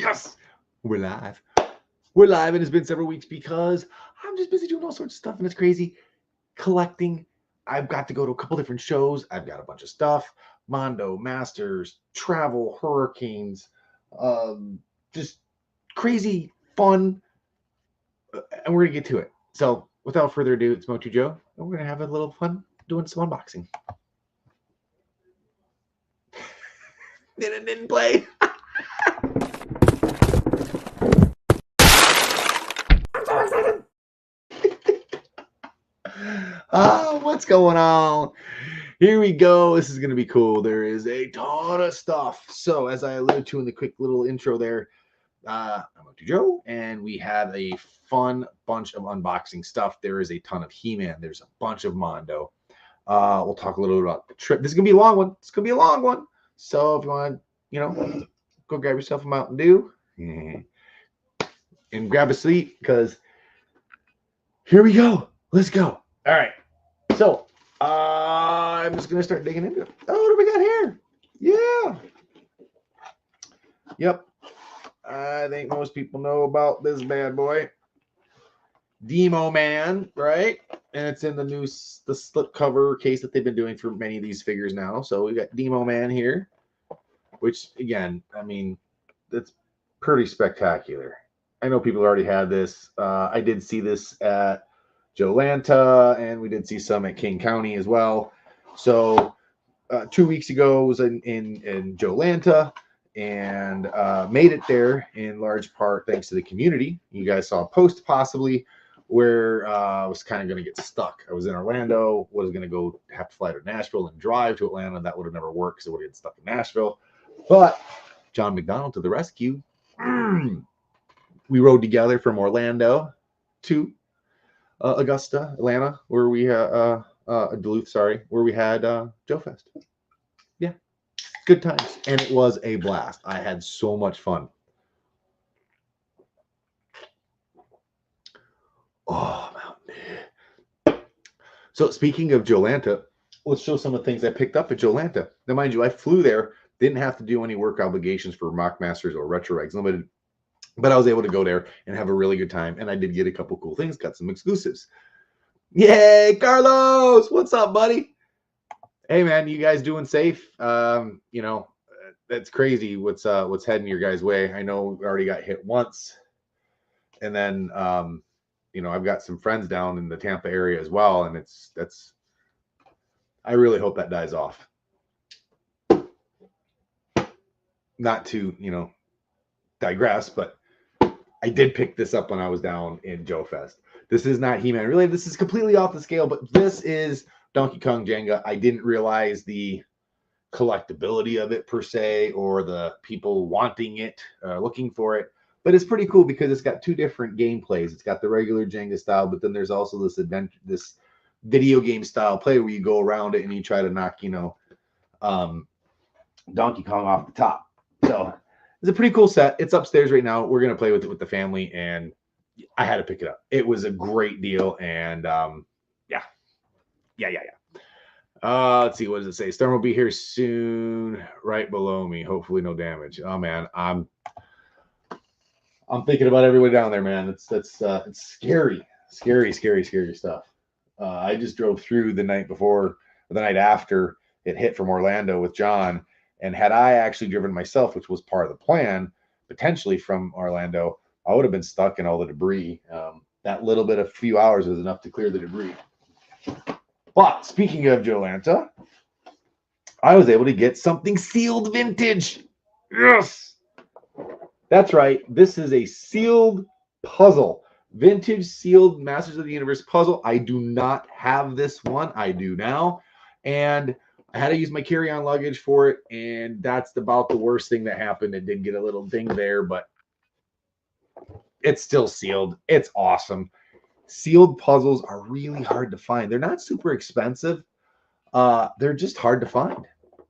Yes, we're live. We're live, and it's been several weeks because I'm just busy doing all sorts of stuff, and it's crazy. Collecting. I've got to go to a couple different shows. I've got a bunch of stuff. Mondo, Masters, travel, hurricanes, just crazy fun, and we're gonna get to it. So, without further ado, it's MOTU Joe, and we're gonna have a little fun doing some unboxing. Didn't play. What's going on? Here we go. This is going to be cool. There is a ton of stuff. So, as I alluded to in the quick little intro there, I'm MOTU Joe, and we have a fun bunch of unboxing stuff. There is a ton of He-Man. There's a bunch of Mondo. We'll talk a little bit about the trip. This is going to be a long one. It's going to be a long one. So, if you want to, go grab yourself a Mountain Dew and grab a seat, because here we go. Let's go. All right. So, I'm just going to start digging into it. Oh, what do we got here? Yeah. Yep. I think most people know about this bad boy. Demo Man, right? And it's in the slip cover case that they've been doing for many of these figures now. So we got Demo Man here, which, again, I mean, that's pretty spectacular. I know people already had this. I did see this at Jolanta, and we did see some at King County as well. So 2 weeks ago was in Jolanta, and made it there in large part thanks to the community. You guys saw a post possibly where I was kind of going to get stuck. I was in Orlando, was going to have to fly to Nashville and drive to Atlanta. That would have never worked because I would have get stuck in Nashville. But John McDonald to the rescue. We rode together from Orlando to Augusta, Atlanta, where we Duluth, where we had Joe Fest. Yeah, good times, and it was a blast. I had so much fun. Oh, Mountain. So speaking of Jolanta, let's show some of the things I picked up at Jolanta. Now, mind you, I flew there, didn't have to do any work obligations for Mock Masters or Retro Eggs Limited. But I was able to go there and have a really good time. And I did get a couple cool things, got some exclusives. Yay, Carlos! What's up, buddy? Hey, man, you guys doing safe? That's crazy what's heading your guys' way. I know we already got hit once. And then, I've got some friends down in the Tampa area as well. And I really hope that dies off. Not to, digress, but I did pick this up when I was down in Joe Fest. This is not He-Man related. This is completely off the scale, but this is Donkey Kong Jenga. I didn't realize the collectability of it per se, or the people wanting it, looking for it. But it's pretty cool because it's got two different gameplays. It's got the regular Jenga style, but then there's also this video game style play where you go around it and you try to knock, Donkey Kong off the top. So it's a pretty cool set. It's upstairs right now. We're going to play with it with the family, and I had to pick it up. It was a great deal, and yeah. Let's see, what does it say? Storm will be here soon, right below me. Hopefully no damage. Oh, man, I'm thinking about everybody down there, man. It's scary stuff. I just drove through the night after it hit from Orlando with John. And had I actually driven myself, which was part of the plan, potentially from Orlando, I would have been stuck in all the debris. That little bit of few hours was enough to clear the debris. But speaking of Jolanta, I was able to get something sealed vintage. Yes! That's right. This is a sealed puzzle. Vintage sealed Masters of the Universe puzzle. I do not have this one. I do now. And I had to use my carry-on luggage for it, and that's about the worst thing that happened. It did get a little ding there, but it's still sealed. It's awesome. Sealed puzzles are really hard to find. They're not super expensive. They're just hard to find.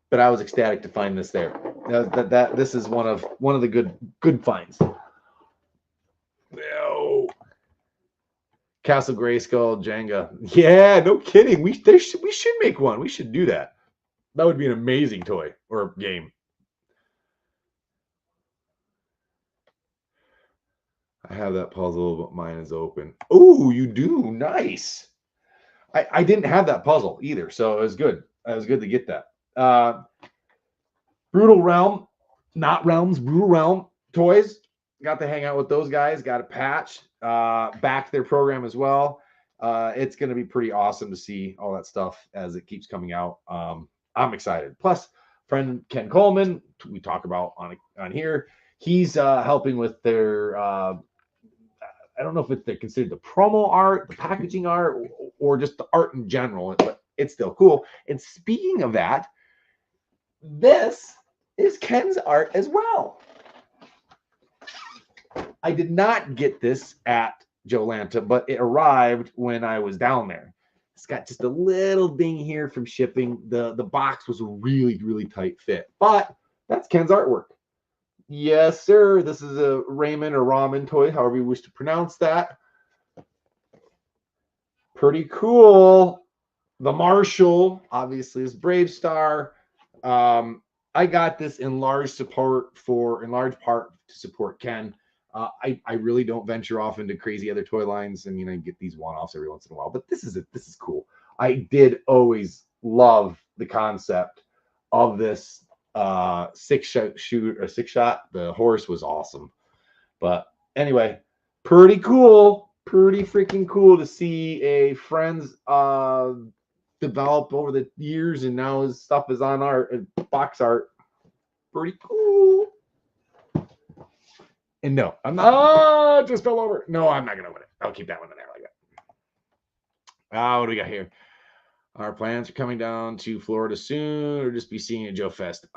But I was ecstatic to find this there. This is one of the good finds. No. Castle Grayskull Jenga. Yeah, no kidding. We should make one. We should do that. That would be an amazing toy or game. I have that puzzle, but mine is open. Oh, you do. Nice. I didn't have that puzzle either, so it was good. It was good to get that. Brutal Realm, not Realms, Brutal Realm toys. Got to hang out with those guys. Got a patch. Back their program as well. It's going to be pretty awesome to see all that stuff as it keeps coming out. I'm excited. Plus, friend Ken Coleman, we talk about on here. He's helping with their. I don't know if they're considered the promo art, the packaging art, or just the art in general, but it's still cool. And speaking of that, this is Ken's art as well. I did not get this at Jolanta, but it arrived when I was down there. It's got just a little ding here from shipping. The box was a really, really tight fit, but that's Ken's artwork. Yes, sir. This is a Raymond or ramen toy, however you wish to pronounce that. Pretty cool. The Marshall, obviously, is Brave Star. I got this in large part to support Ken. I really don't venture off into crazy other toy lines. I mean, I get these one-offs every once in a while, but this is cool. I did always love the concept of this six shot. The horse was awesome. But anyway, pretty cool. Pretty freaking cool to see a friend's develop over the years, and now his stuff is on art, box art. Pretty cool. And no, I'm not. Oh, just fell over. No, I'm not gonna open it. I'll keep that one in there like that. What do we got here? Our plans are coming down to Florida soon, or just be seeing at Joe Fest.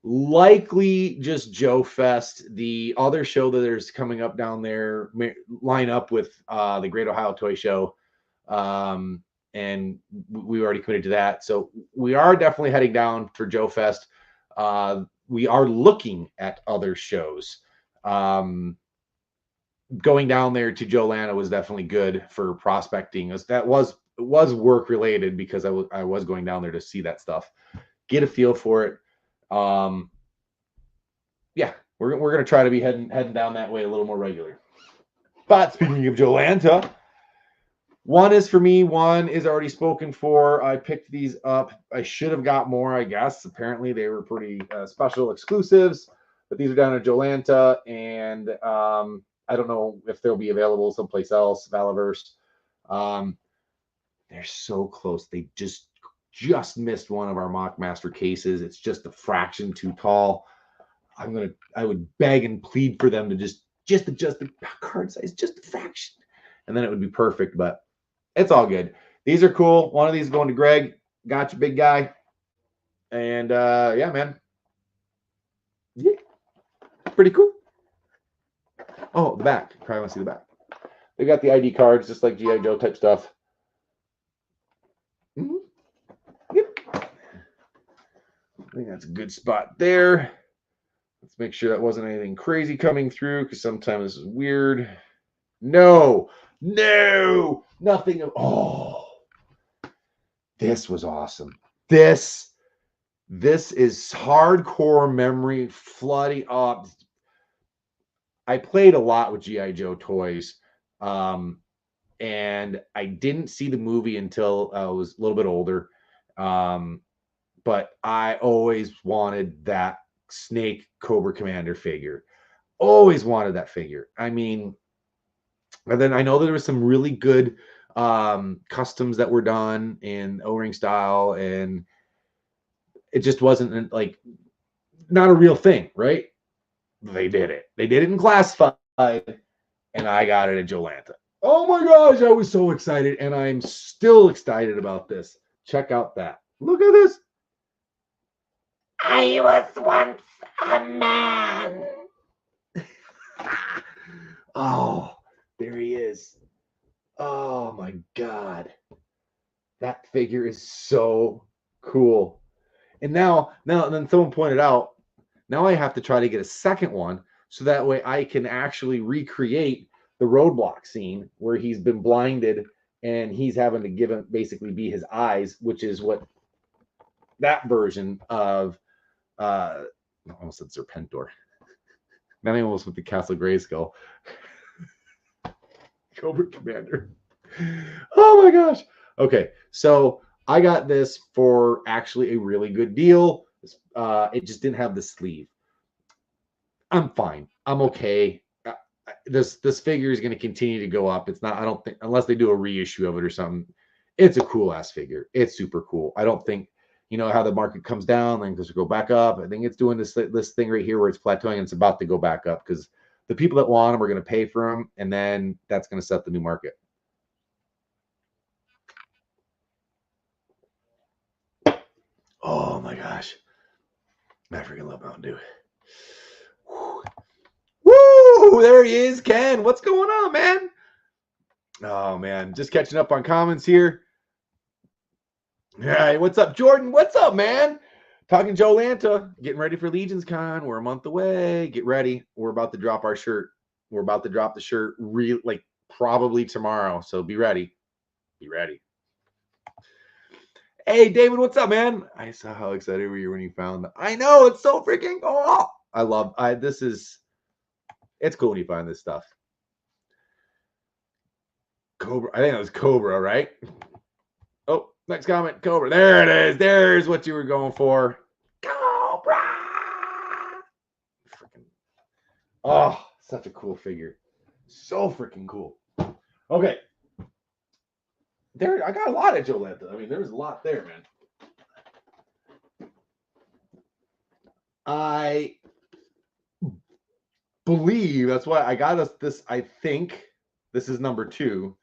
Likely just Joe Fest. The other show that there's coming up down there line up with the Great Ohio Toy Show. And we already committed to that. So we are definitely heading down for Joe Fest. We are looking at other shows. Going down there to Jolanta was definitely good for prospecting. That was work related because I was going down there to see that stuff, get a feel for it. Yeah, we're gonna try to be heading down that way a little more regular. But speaking of Jolanta, one is for me, one is already spoken for. I picked these up. I should have got more, I guess. Apparently, they were pretty special exclusives, but these are down at Jolanta, and I don't know if they'll be available someplace else, Valaverse. They're so close. They just missed one of our Mockmaster cases. It's just a fraction too tall. I would beg and plead for them to just adjust the card size just a fraction, and then it would be perfect. But it's all good. These are cool. One of these is going to Greg. Gotcha, big guy. And yeah, man. Yeah, pretty cool. Oh, the back. Probably want to see the back. They got the ID cards, just like G.I. Joe type stuff. Mm-hmm. Yep. I think that's a good spot there. Let's make sure that wasn't anything crazy coming through, because sometimes this is weird. No, nothing. Oh, this was awesome. This is hardcore memory flooding up. I played a lot with G.I. Joe toys, and I didn't see the movie until I was a little bit older. But I always wanted that Snake Cobra Commander figure. Always wanted that figure. I mean, and then I know there was some really good customs that were done in O-ring style, and it just wasn't like not a real thing, right? They did it. They did it in Classified, and I got it at Jolanta. Oh my gosh, I was so excited, and I'm still excited about this. Check out that. Look at this. I was once a man. Oh, there he is. Oh my God. That figure is so cool. And now, then someone pointed out, now I have to try to get a second one so that way I can actually recreate the roadblock scene where he's been blinded and he's having to give him basically be his eyes, which is what that version of I almost said Serpentor. Not even with the Castle Grayskull. Cobra Commander. Oh my gosh. Okay, so I got this for actually a really good deal. It just didn't have the sleeve. I'm fine. I'm okay. This figure is going to continue to go up. It's not. I don't think unless they do a reissue of it or something. It's a cool ass figure. It's super cool. I don't think how the market comes down, then just go back up. I think it's doing this thing right here where it's plateauing and it's about to go back up because the people that want them are going to pay for them, and then that's going to set the new market. Oh my gosh. I freaking love Mountain Dew. Woo! There he is, Ken. What's going on, man? Oh man, just catching up on comments here. Hey, what's up, Jordan? What's up, man? Talking Joe Lanta, getting ready for Legions Con. We're a month away. Get ready. We're about to drop our shirt. We're about to drop the shirt probably tomorrow. So be ready. Be ready. Hey, David, what's up, man? I saw how excited were you when you found that. I know, it's so freaking cool. It's cool when you find this stuff. Cobra. I think that was Cobra, right? Oh, next comment, Cobra. There it is. There's what you were going for. Cobra. Freaking. Oh, such a cool figure. So freaking cool. Okay. There, I got a lot of Joe Lanta. I mean, there's a lot there, man. I believe that's why I got us this. I think this is number 2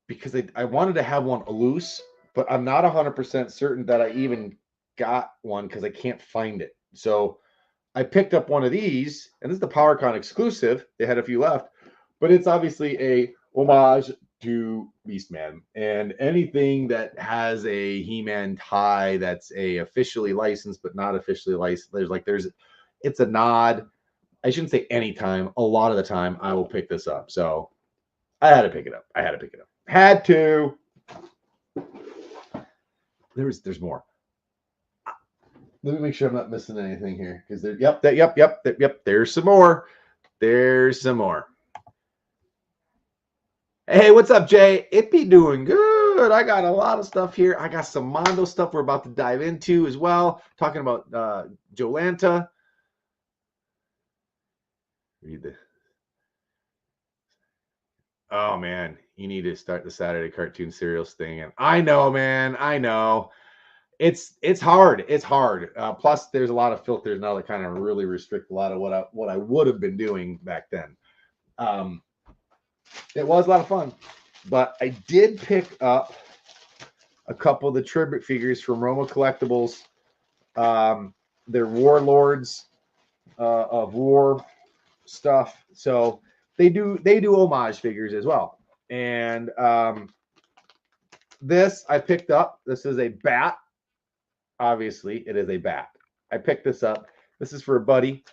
because I wanted to have one loose, but I'm not 100% certain that I even got one because I can't find it. So I picked up one of these, and this is the PowerCon exclusive. They had a few left, but it's obviously a homage to Beastman, and anything that has a He-Man tie that's a officially licensed but not officially licensed. It's a nod. I shouldn't say anytime. A lot of the time, I will pick this up. So I had to pick it up. Had to. There's more. Let me make sure I'm not missing anything here because yep. There's some more. Hey, what's up, Jay? It be doing good. I got a lot of stuff here. I got some Mondo stuff we're about to dive into as well. Talking about Joe Lanta. Read this. Oh man, you need to start the Saturday cartoon serials thing. And I know, man. I know. It's hard. It's hard. Plus, there's a lot of filters now that kind of really restrict a lot of what I would have been doing back then. It was a lot of fun, but I did pick up a couple of the tribute figures from Roma Collectibles. They're Warlords of War stuff, so they do homage figures as well. And this I picked up. This is a bat. Obviously, it is a bat. I picked this up. This is for a buddy,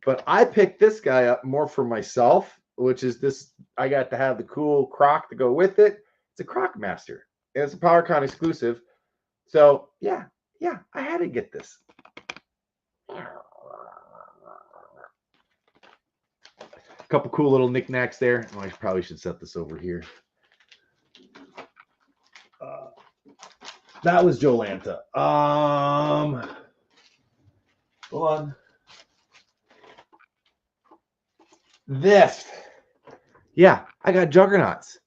but I picked this guy up more for myself, which is this. I got to have the cool Croc to go with it. It's a Croc Master. It's a PowerCon exclusive. So yeah, I had to get this. A couple cool little knickknacks there. Oh, I probably should set this over here. That was Joe Lanta. Hold on. This. Yeah, I got Juggernauts.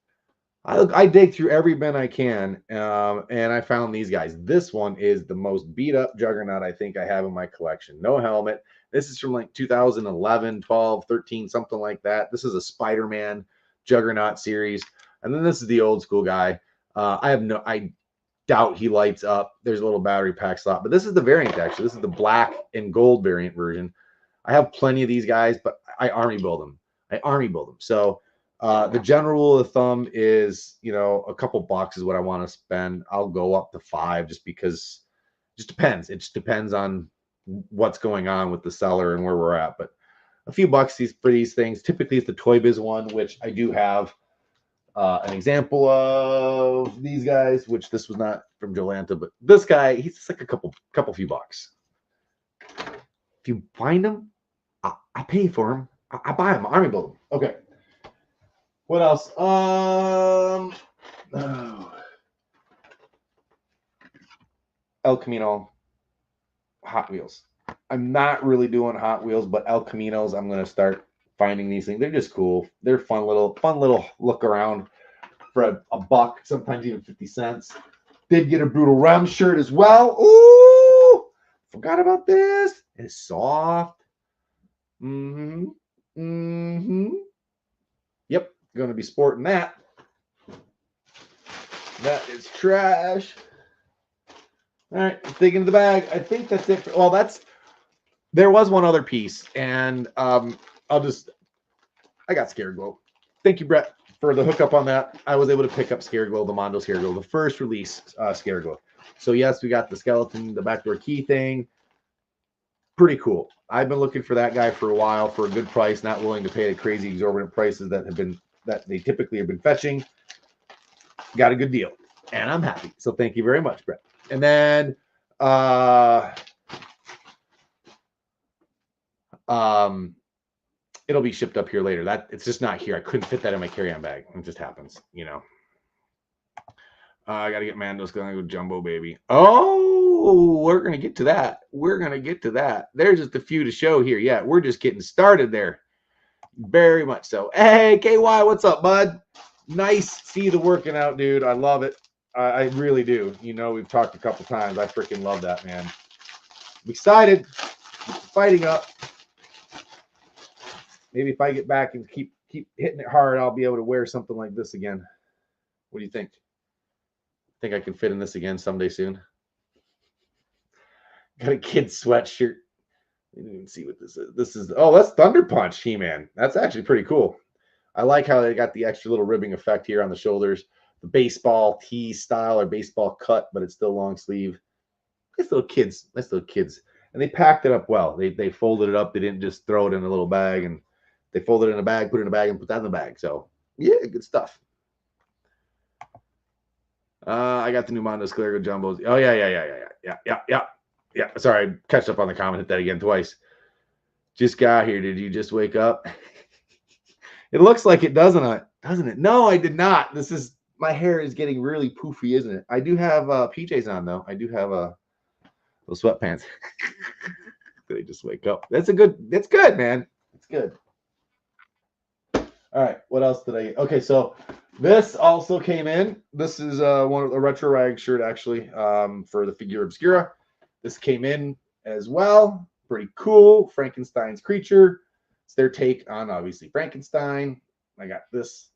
I dig through every bin I can, and I found these guys. This one is the most beat up Juggernaut I think I have in my collection. No helmet. This is from like 2011, 12, 13, something like that. This is a Spider-Man Juggernaut series. And then this is the old school guy. I doubt he lights up. There's a little battery pack slot, but this is the variant actually. This is the black and gold variant version. I have plenty of these guys, but I army build them. So the general rule of thumb is, a couple bucks is what I want to spend. I'll go up to $5 just because it just depends. It just depends on what's going on with the seller and where we're at. But a few bucks for these things. Typically, it's the Toy Biz one, which I do have an example of these guys, which this was not from Joe Lanta, but this guy, he's just like a couple few bucks. If you find them, I pay for them. I buy them. Army build them. Okay. What else? El Camino Hot Wheels. I'm not really doing Hot Wheels, but El Caminos, I'm gonna start finding these things. They're just cool. They're fun little look around for a buck, sometimes even 50 cents. Did get a Brutal Ram shirt as well. Ooh, forgot about this. It's soft. Mm-hmm. Mm-hmm. Yep, gonna be sporting that. That is trash. All right, digging into the bag. I think that's it. Well, there was one other piece, and I got Scareglow. Thank you, Brett, for the hookup on that. I was able to pick up Scareglow, the Mondo Scareglow, the first release Scareglow. So yes, we got the skeleton, the backdoor key thing. Pretty cool. I've been looking for that guy for a while for a good price, not willing to pay the crazy exorbitant prices that they typically have been fetching. Got a good deal, and I'm happy. So thank you very much, Brett. And then it'll be shipped up here later. That it's just not here. I couldn't fit that in my carry-on bag. It just happens, you know. I gotta get Mando's gonna go Jumbo Baby. Oh, we're gonna get to that. We're gonna get to that. There's just a few to show here. Yeah, we're just getting started there. Very much so. Hey, KY, what's up, bud? Nice to see the working out, dude. I love it. I really do. You know, we've talked a couple times. I freaking love that, man. I'm excited. Fighting up. Maybe if I get back and keep hitting it hard, I'll be able to wear something like this again. What do you think? Think I can fit in this again someday soon? Got a kid's sweatshirt. I didn't even see what this is. That's Thunder Punch He-Man. That's actually pretty cool. I like how they got the extra little ribbing effect here on the shoulders. The baseball tee style or baseball cut, but it's still long sleeve. Nice little kids. And they packed it up well. They folded it up. They didn't just throw it in a little bag, and they folded it in a bag, put it in a bag, and put that in the bag. So yeah, good stuff. I got the new Mondo Sclerigo Jumbos. Oh yeah. Sorry, I catched up on the comment. Hit that again twice. Just got here. Did you just wake up? It looks like it, doesn't it? No, I did not. My hair is getting really poofy, isn't it? I do have PJs on though. I do have those sweatpants. Did I just wake up? It's good, man. It's good. All right, what else did I get? Okay, so this also came in. This is one of the retro rag shirt actually for the figure obscura. This came in as well. Pretty cool. Frankenstein's creature. It's their take on obviously Frankenstein. I got this,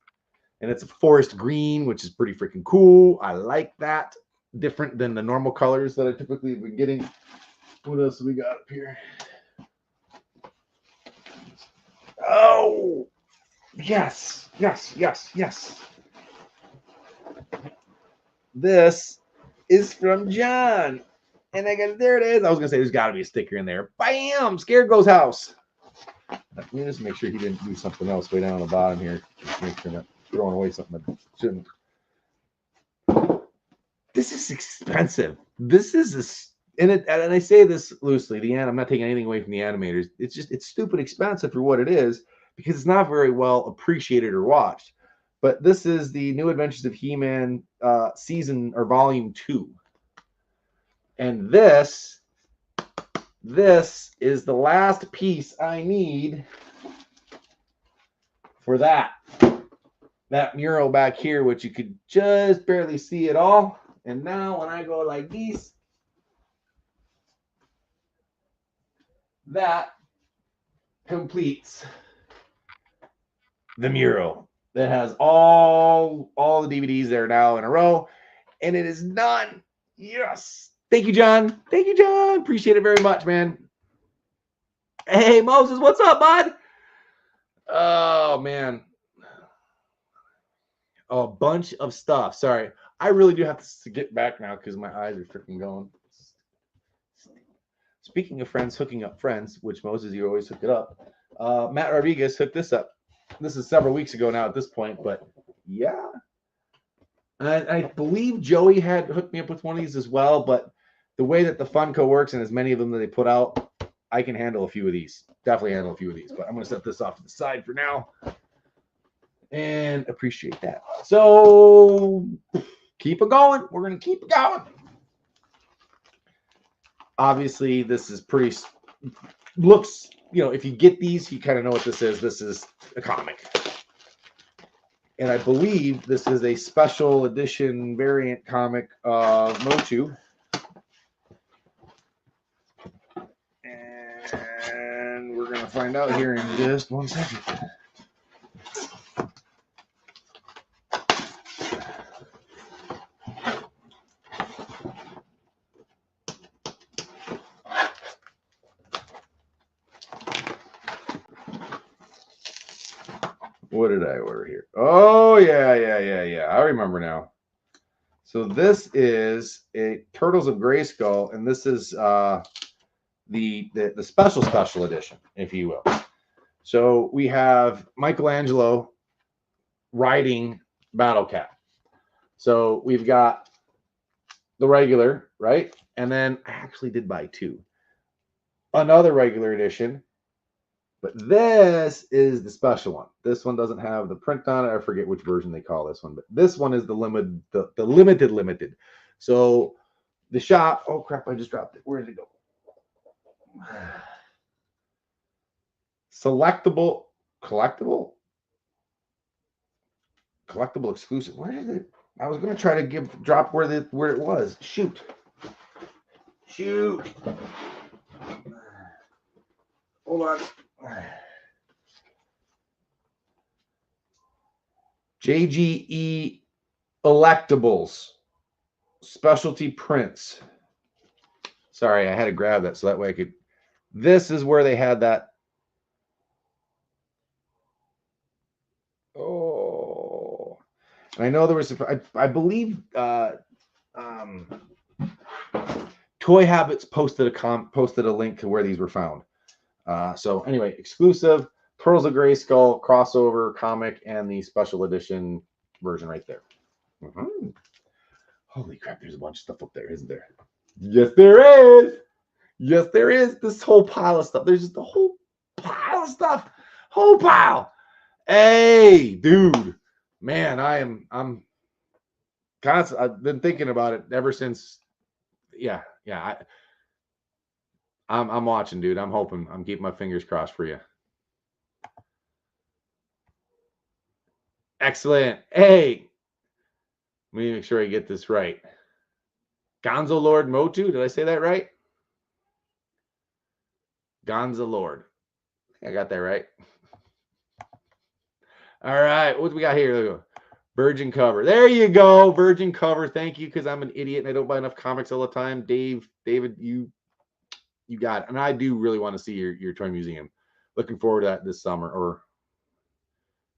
and it's a forest green, which is pretty freaking cool. I like that. Different than the normal colors that I typically have been getting. What else do we got up here? Oh, yes. This is from John. And there it is. I was going to say there's got to be a sticker in there. Bam! Scaregow's house. Let me just make sure he didn't do something else way down on the bottom here. Just make sure I'm not throwing away something that shouldn't. This is expensive. And I say this loosely. I'm not taking anything away from the animators. It's stupid expensive for what it is because it's not very well appreciated or watched. But this is the New Adventures of He-Man season or volume 2. And this is the last piece I need for that mural back here, which you could just barely see at all. And now when I go like this, that completes the mural that has all the DVDs there now in a row, and it is done. Yes. Thank you, John. Appreciate it very much, man. Hey, Moses, what's up, bud? Oh, man. A bunch of stuff. Sorry. I really do have to get back now because my eyes are freaking going. Speaking of friends hooking up friends, which Moses, you always hook it up. Matt Rodriguez hooked this up. This is several weeks ago now at this point, but yeah. I believe Joey had hooked me up with one of these as well, but the way that the Funko works and as many of them that they put out, I can handle a few of these. Definitely handle a few of these. But I'm going to set this off to the side for now. And appreciate that. So keep it going. We're going to keep it going. Obviously, this is pretty, looks, you know, if you get these, you kind of know what this is. This is a comic. And I believe this is a special edition variant comic of MOTU. And we're going to find out here in just 1 second. What did I order here? Oh, yeah. I remember now. So this is a Turtles of Grayskull, and this is the special edition, if you will. So we have Michelangelo riding Battle Cat. So we've got the regular, right? And then I actually did buy two. Another regular edition. But this is the special one. This one doesn't have the print on it. I forget which version they call this one, but this one is the limited. So the shop. Oh crap! I just dropped it. Where did it go? Collectible exclusive. Where is it? I was gonna try to drop where it was. Shoot. Hold on. JGE Electables specialty prints. Sorry, I had to grab that so that way I could. This is where they had that. Oh, and I know there was. I believe Toy Habits posted a link to where these were found. So anyway, exclusive Turtles of Grayskull crossover comic and the special edition version right there. Mm-hmm. Holy crap, there's a bunch of stuff up there, isn't there? Yes, there is. Yes, there is. This whole pile of stuff. There's just a whole pile of stuff. Whole pile. Hey, dude. Man, I'm constant. I've been thinking about it ever since. Yeah. I'm watching, dude. I'm hoping. I'm keeping my fingers crossed for you. Excellent. Hey, let me make sure I get this right. Gonzo Lord Motu. Did I say that right? Gonzo Lord. I got that right. All right. What do we got here? Virgin cover. There you go. Virgin cover. Thank you, because I'm an idiot and I don't buy enough comics all the time. David, you got it. And I do really want to see your toy museum. Looking forward to that this summer. Or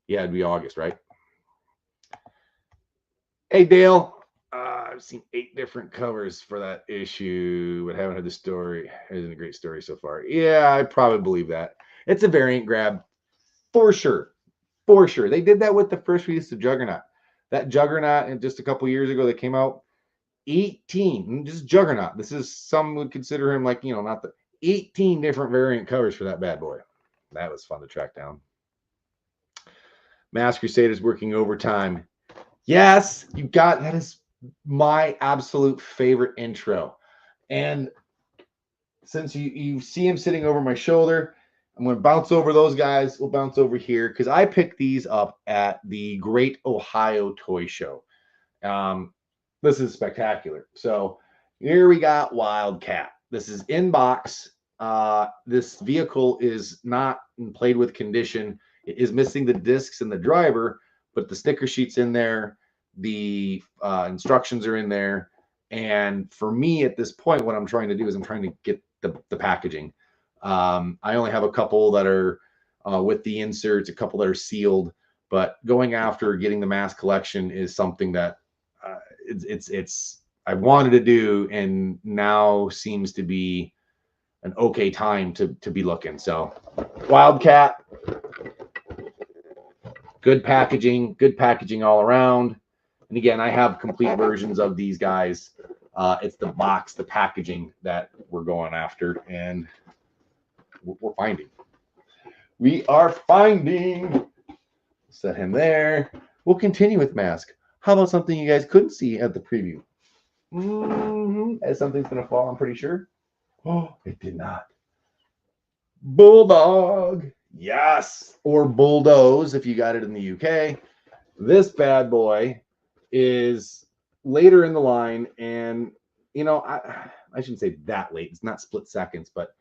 yeah, it'd be August, right? Hey, Dale. I've seen 8 different covers for that issue, but haven't heard the story. It isn't a great story so far. Yeah, I probably believe that. It's a variant grab for sure. For sure. They did that with the first release of Juggernaut. That Juggernaut, and just a couple years ago that came out, 18. Just Juggernaut. This is, some would consider him like, you know, not the 18 different variant covers for that bad boy. That was fun to track down. Mass Crusaders working overtime. Yes, you got that. Is my absolute favorite intro. And since you see him sitting over my shoulder, I'm going to bounce over those guys. We'll bounce over here because I picked these up at the Great Ohio Toy Show. This is spectacular. So here we got Wildcat. This is in box. This vehicle is not in played with condition. It is missing the discs and the driver, but the sticker sheet's in there. The instructions are in there. And for me at this point, what I'm trying to do is I'm trying to get the packaging. I only have a couple that are with the inserts, a couple that are sealed, but going after getting the M.A.S.K collection is something that it's I wanted to do, and now seems to be an okay time to be looking. So Wildcat, good packaging all around. And again, I have complete versions of these guys. It's the box, the packaging that we're going after. And we're finding. We are finding. Set him there. We'll continue with M.A.S.K. How about something you guys couldn't see at the preview? As something's going to fall, I'm pretty sure. Oh, it did not. Bulldog. Yes. Or Bulldoze if you got it in the UK. This bad boy is later in the line. And, you know, I shouldn't say that late. It's not split seconds, but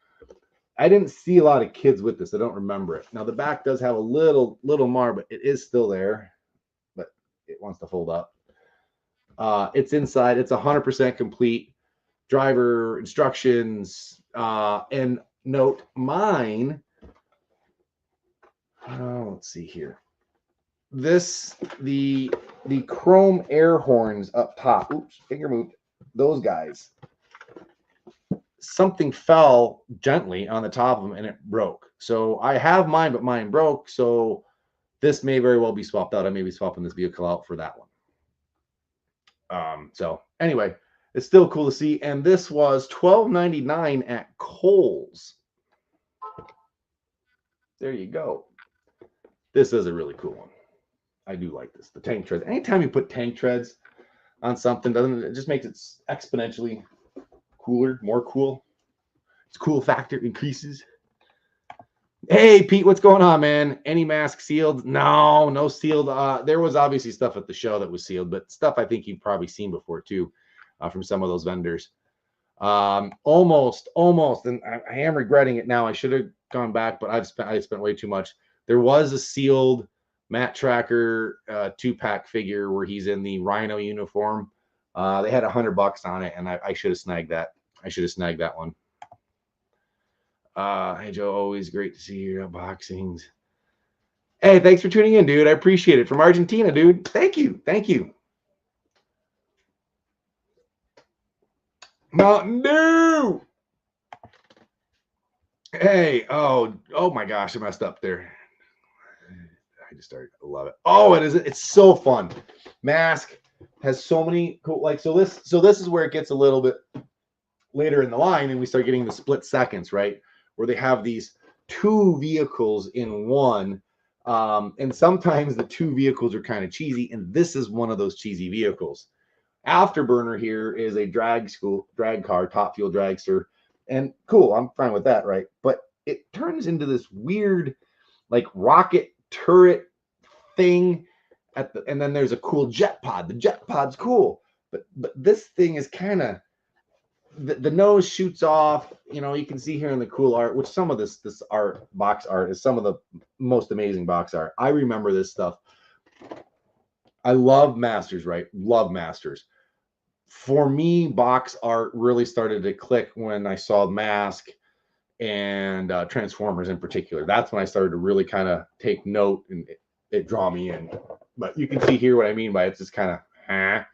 I didn't see a lot of kids with this. I don't remember it. Now, the back does have a little mar, but it is still there. But it wants to fold up. It's inside. It's 100% complete. Driver instructions. And note mine. Let's see here. The chrome air horns up top. Oops, finger moved. Those guys. Something fell gently on the top of them and it broke. So I have mine, but mine broke. So this may very well be swapped out. I may be swapping this vehicle out for that one. So anyway, it's still cool to see. And this was $12.99 at Kohl's. There you go. This is a really cool one. I do like this. The tank treads. Anytime you put tank treads on something, doesn't it just makes it exponentially cooler, more cool? Its cool factor increases. Hey, Pete, what's going on, man? Any M.A.S.K sealed? No sealed. There was obviously stuff at the show that was sealed, but stuff I think you've probably seen before too, from some of those vendors. Almost, and I am regretting it now. I should have gone back, but I spent way too much. There was a sealed Matt Tracker 2-pack figure where he's in the Rhino uniform. They had $100 on it, and I should have snagged that. I should have snagged that one. Hey Joe, always great to see your unboxings. Hey, thanks for tuning in, dude. I appreciate it. From Argentina, dude. Thank you. Mountain Dew. Hey, oh my gosh, I messed up there. I just started to love it. Oh, it's so fun. M.A.S.K has so many cool, like, so this is where it gets a little bit later in the line and we start getting the split seconds, right? Where they have these two vehicles in one. And sometimes the two vehicles are kind of cheesy, and this is one of those cheesy vehicles. Afterburner here is a drag car, top fuel dragster, and cool, I'm fine with that, right? But it turns into this weird, like, rocket turret thing and then there's a cool jet pod. The jet pod's cool, but this thing is kind of the nose shoots off. You know, you can see here in the cool art, which some of this art, box art, is some of the most amazing box art. I remember this stuff. I love Masters, right? Love Masters. For me, box art really started to click when I saw M.A.S.K and Transformers in particular. That's when I started to really kind of take note and it draw me in. But you can see here what I mean by it's just kind of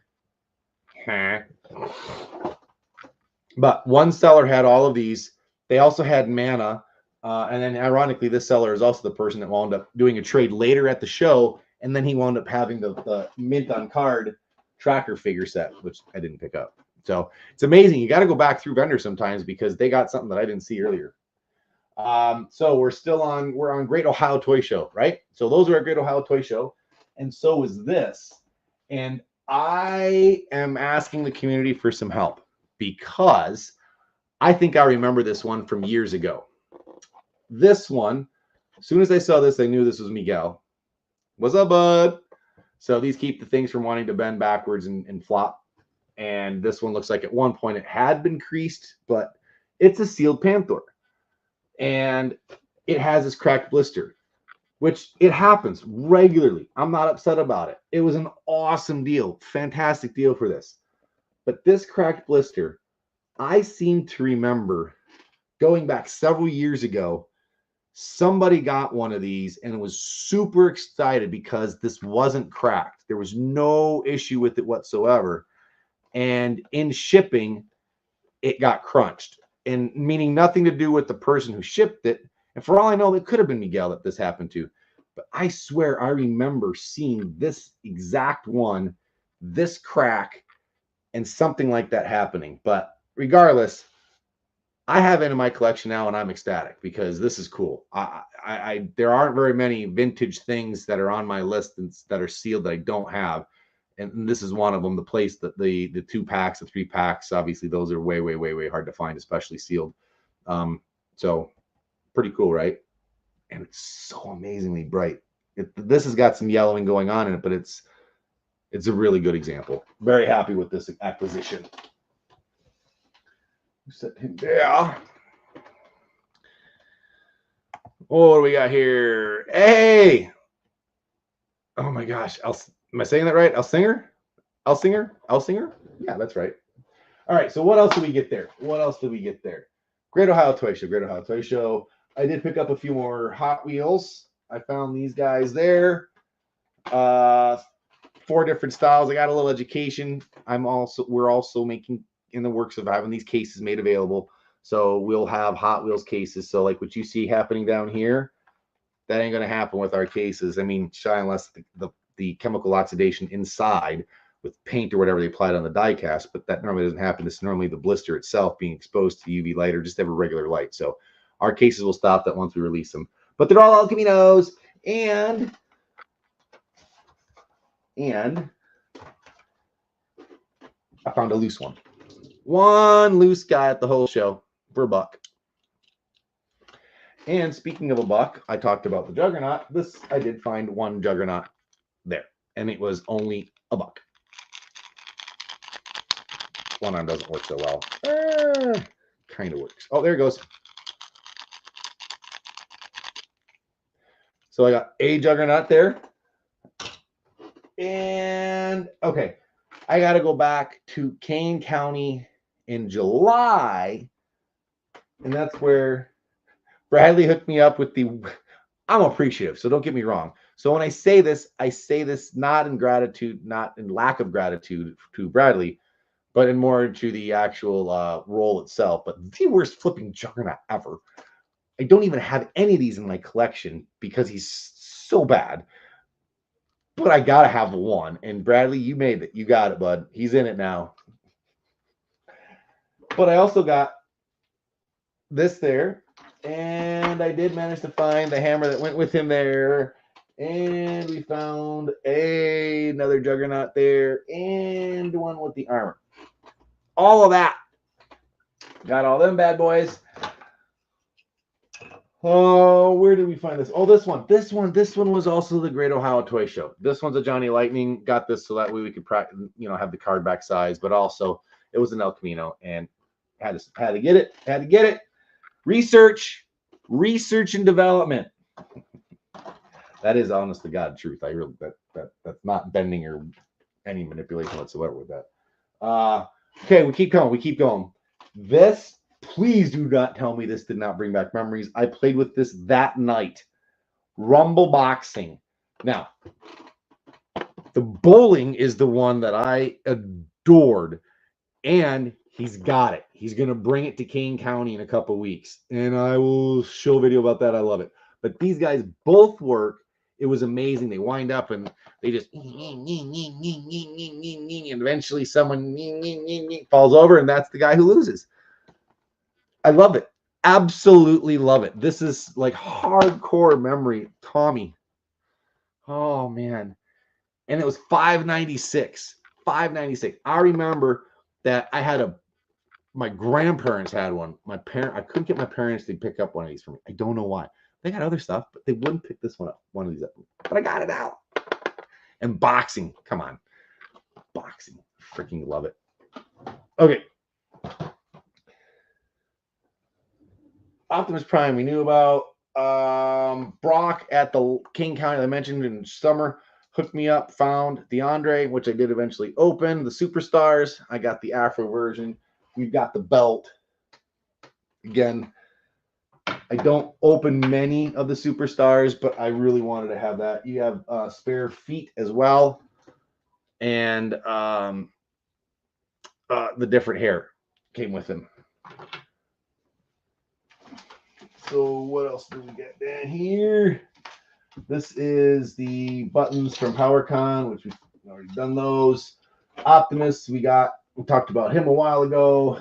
But one seller had all of these. They also had Mana. And then ironically, this seller is also the person that wound up doing a trade later at the show. And then he wound up having the mint on card tracker figure set, which I didn't pick up. So it's amazing. You got to go back through vendors sometimes because they got something that I didn't see earlier. So we're on Great Ohio Toy Show, right? So those are our Great Ohio Toy Show. And so is this. And I am asking the community for some help because I think I remember this one from years ago. This one, as soon as I saw this, I knew this was Miguel. What's up, bud? So these keep the things from wanting to bend backwards and flop. And this one looks like at one point it had been creased, but it's a sealed Panther. And it has this cracked blister, which it happens regularly. I'm not upset about it. It was an awesome deal, fantastic deal for this. But this cracked blister, I seem to remember going back several years ago, somebody got one of these and was super excited because this wasn't cracked. There was no issue with it whatsoever. And in shipping, it got crunched. And meaning nothing to do with the person who shipped it. And for all I know, it could have been Miguel that this happened to. But I swear I remember seeing this exact one, this crack, and something like that happening. But regardless, I have it in my collection now, and I'm ecstatic because this is cool. There aren't very many vintage things that are on my list that are sealed that I don't have, and this is one of them. The place that the 2 packs, the 3 packs, obviously those are way hard to find, especially sealed. So pretty cool, right? And it's so amazingly bright. This has got some yellowing going on in it, but it's a really good example. Very happy with this acquisition. Set him down. Oh, what do we got here? Hey! Oh my gosh. Am I saying that right? Elsinger? Yeah, that's right. All right, so what else did we get there? Great Ohio Toy Show. I did pick up a few more Hot Wheels. I found these guys there. 4 different styles. I got a little education. We're also making in the works of having these cases made available. So we'll have Hot Wheels cases. So like what you see happening down here, that ain't gonna happen with our cases. I mean, unless the chemical oxidation inside with paint or whatever they applied on the die cast, but that normally doesn't happen. This is normally the blister itself being exposed to UV light or just ever regular light. So our cases will stop that once we release them. But they're all El Caminos, and I found a loose one. One loose guy at the whole show for $1. And speaking of $1, I talked about the Juggernaut. I did find one Juggernaut there, and it was only $1. One arm doesn't work so well. Kind of works. Oh, there it goes. So I got a Juggernaut there. And okay, I got to go back to Kane County in July, and that's where Bradley hooked me up with I'm appreciative, so don't get me wrong. So when I say this not in gratitude, not in lack of gratitude to Bradley, but in more to the actual role itself. But the worst flipping Juggernaut ever. I don't even have any of these in my collection because he's so bad. But I gotta have one. And Bradley, you made it. You got it, bud. He's in it now. But I also got this there. And I did manage to find the hammer that went with him there. And we found another Juggernaut there. And one with the armor. All of that. Got all them bad boys. Oh, where did we find this? Oh, this one. This one was also the Great Ohio Toy Show. This one's a Johnny Lightning. Got this so that way we could have the card back size, but also it was an El Camino and had to get it. Had to get it. Research and development. That is honest to God truth. I really that's not bending or any manipulation whatsoever with that. Okay, we keep going. This, please do not tell me this did not bring back memories. I played with this that night. Rumble Boxing. Now, the bowling is the one that I adored, and he's got it. He's going to bring it to Kane County in a couple of weeks, and I will show a video about that. I love it. But these guys both work. It was amazing. They wind up and they just and eventually someone falls over, and that's the guy who loses. I love it. Absolutely love it. This is like hardcore memory. Tommy. Oh man. And it was $5.96. $5.96. I remember that I had my grandparents had one. I couldn't get my parents to pick up one of these for me. I don't know why. They got other stuff, but they wouldn't pick this one up. One of these up. But I got it out. And boxing. Come on. Boxing. Freaking love it. Okay. Optimus Prime we knew about. Brock at the King County I mentioned in summer hooked me up, found the Andre, which I did eventually open. The Superstars, I got the Afro version. We've got the belt. Again, I don't open many of the Superstars, but I really wanted to have that. You have spare feet as well, and the different hair came with him. So what else do we get down here? This is the buttons from PowerCon, which we've already done those. Optimus, we talked about him a while ago.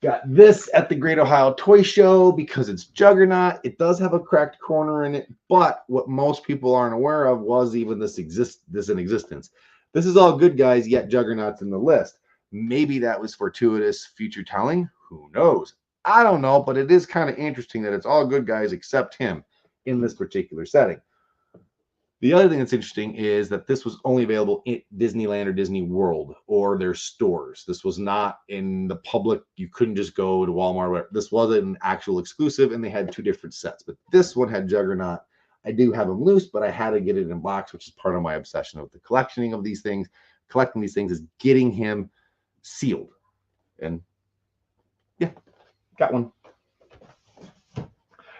Got this at the Great Ohio Toy Show because it's Juggernaut. It does have a cracked corner in it, but what most people aren't aware of was even this in existence. This is all good guys, yet Juggernaut's in the list. Maybe that was fortuitous future telling. Who knows? I don't know, but it is kind of interesting that it's all good guys except him in this particular setting. The other thing that's interesting is that this was only available in Disneyland or Disney World or their stores. This was not in the public. You couldn't just go to Walmart. This wasn't an actual exclusive, and they had two different sets. But this one had Juggernaut. I do have them loose, but I had to get it in box, which is part of my obsession with the collecting of these things. Collecting these things is getting him sealed. And yeah, got one.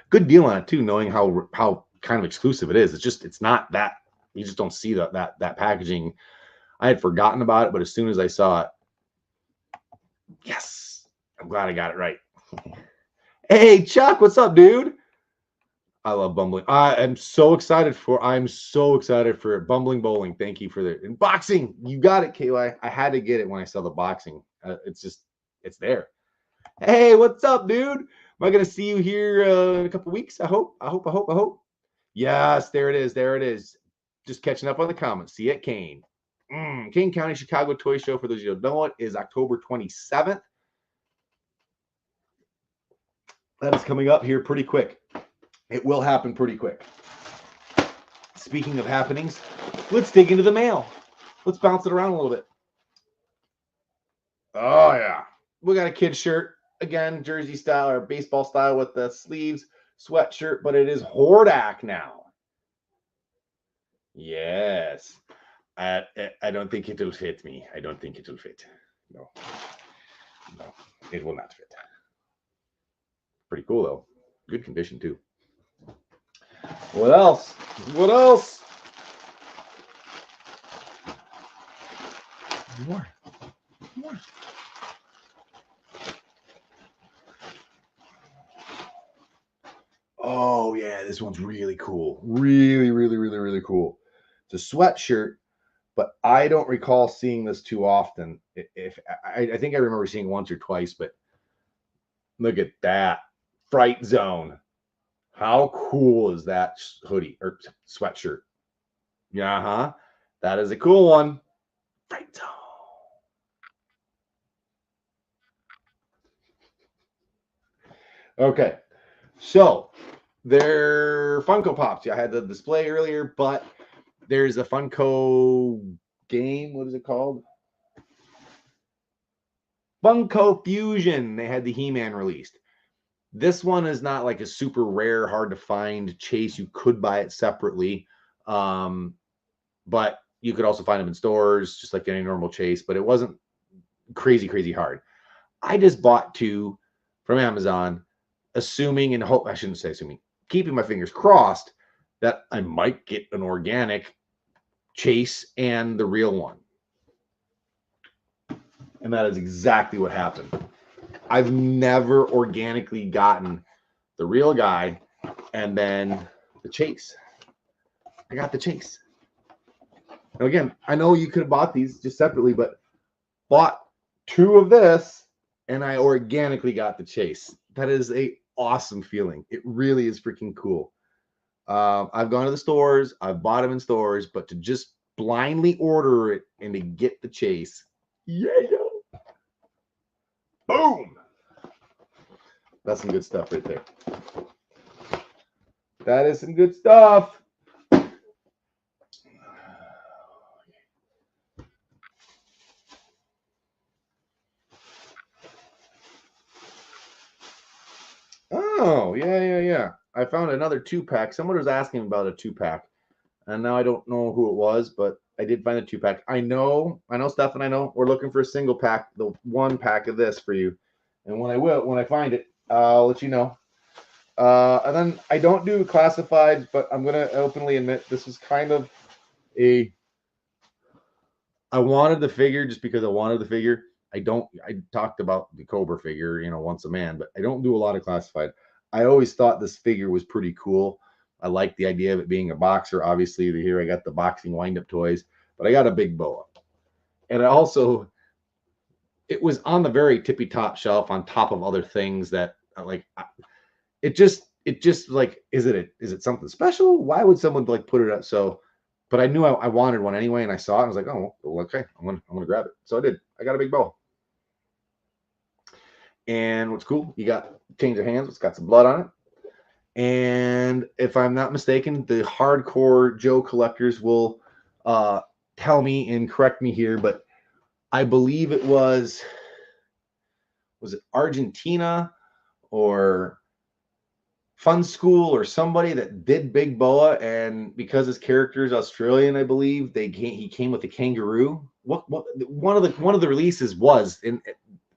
Good deal on it too, knowing how kind of exclusive it is. It's not that you just don't see that packaging. I had forgotten about it, but as soon as I saw it, yes, I'm glad I got it right. Hey Chuck, what's up, dude? I love bumbling. I'm so excited for it. Bumbling Bowling. Thank you for the unboxing. You got it, KY. I had to get it when I saw the boxing. It's there. Hey, what's up, dude? Am I gonna see you here in a couple weeks? I hope. Yes, there it is. There it is. Just catching up on the comments. See you at Kane. Kane County Chicago Toy Show, for those of you who don't know it, is October 27th. That is coming up here pretty quick. It will happen pretty quick. Speaking of happenings, let's dig into the mail. Let's bounce it around a little bit. Oh, yeah. We got a kid shirt. Again, jersey style or baseball style with the sleeves, sweatshirt, but it is Hordak now. Yes. I don't think it will fit me. I don't think it will fit. No, it will not fit. Pretty cool, though. Good condition, too. What else? What else? More. Oh, yeah, this one's really cool. Really cool. It's a sweatshirt, but I don't recall seeing this too often. I think I remember seeing once or twice, but look at that. Fright Zone. How cool is that hoodie or sweatshirt? Yeah, huh? That is a cool one. Fright Zone. Okay, so they're Funko Pops. Yeah, I had the display earlier, but there's a Funko game. What is it called? Funko Fusion. They had the He-Man released. This one is not like a super rare, hard to find chase. You could buy it separately, but you could also find them in stores, just like any normal chase. But it wasn't crazy hard. I just bought two from Amazon, assuming and hope I shouldn't say assuming, keeping my fingers crossed that I might get an organic chase and the real one. And that is exactly what happened. I've never organically gotten the real guy and then the chase. I got the chase. Now again, I know you could have bought these just separately, but bought two of this and I organically got the chase. That is a awesome feeling. It really is freaking cool. I've gone to the stores, I've bought them in stores, but to just blindly order it and to get the chase, yeah, boom. That's some good stuff right there. That is some good stuff. Oh, yeah. I found another 2-pack. Someone was asking about a 2-pack, and now I don't know who it was, but I did find a 2-pack. I know, Steph, and I know we're looking for a single pack, the 1-pack of this for you. And when I find it, I'll let you know. And then I don't do classifieds, but I'm gonna openly admit this is kind of I wanted the figure just because I wanted the figure. I talked about the Cobra figure, once a man, but I don't do a lot of classified. I always thought this figure was pretty cool. I like the idea of it being a boxer. Obviously, here I got the boxing wind-up toys, but I got a big boa. And I also, it was on the very tippy top shelf on top of other things that like it just like is it something special? Why would someone like put it up? So, but I knew I wanted one anyway, and I saw it. And I was like, oh, well, okay, I'm gonna grab it. So I did. I got a big bow. And what's cool, you got change of hands. It's got some blood on it. And if I'm not mistaken, the hardcore Joe collectors will tell me and correct me here, but I believe it was it Argentina or Fun School or somebody that did Big Boa, and because his character is Australian, I believe he came with a kangaroo. What one of the releases was in,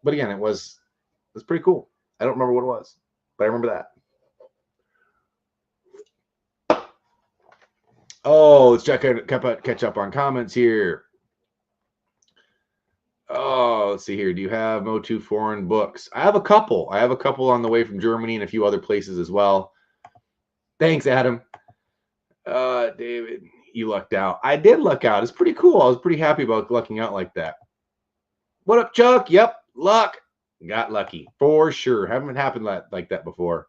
but again, it was pretty cool. I don't remember what it was, but I remember that. Oh, let's catch up on comments here. Oh, let's see here. Do you have MOTU foreign books? I have a couple. I have a couple on the way from Germany and a few other places as well. Thanks, Adam. David, you lucked out. I did luck out. It's pretty cool. I was pretty happy about lucking out like that. What up, Chuck? Yep, luck. Got lucky for sure. Haven't happened like that before.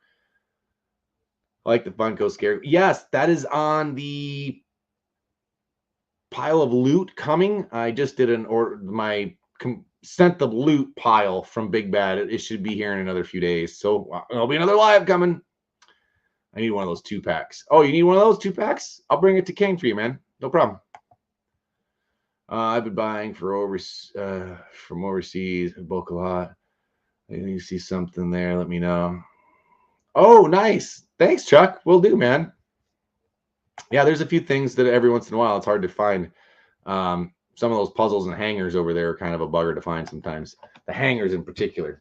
I like the Funko scare. Yes, that is on the pile of loot coming. I just did an order. Sent the loot pile from Big Bad. It should be here in another few days. So there'll be another live coming. I need one of those 2-packs. Oh, you need one of those 2-packs? I'll bring it to Kane for you, man. No problem. I've been buying from overseas. I book a lot. If you see something there, let me know. Oh, nice. Thanks, Chuck. Will do, man. Yeah, there's a few things that every once in a while it's hard to find. Some of those puzzles and hangers over there are kind of a bugger to find sometimes. The hangers in particular.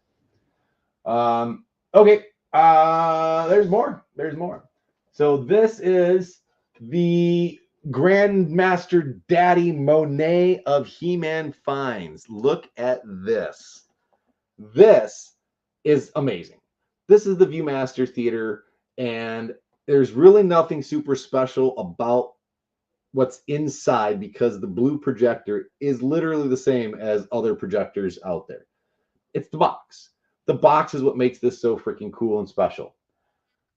Okay. There's more. There's more. So this is the Grandmaster Daddy Monet of He-Man finds. Look at this. This is amazing. This is the Viewmaster Theater, and there's really nothing super special about what's inside because the blue projector is literally the same as other projectors out there. It's the box. The box is what makes this so freaking cool and special.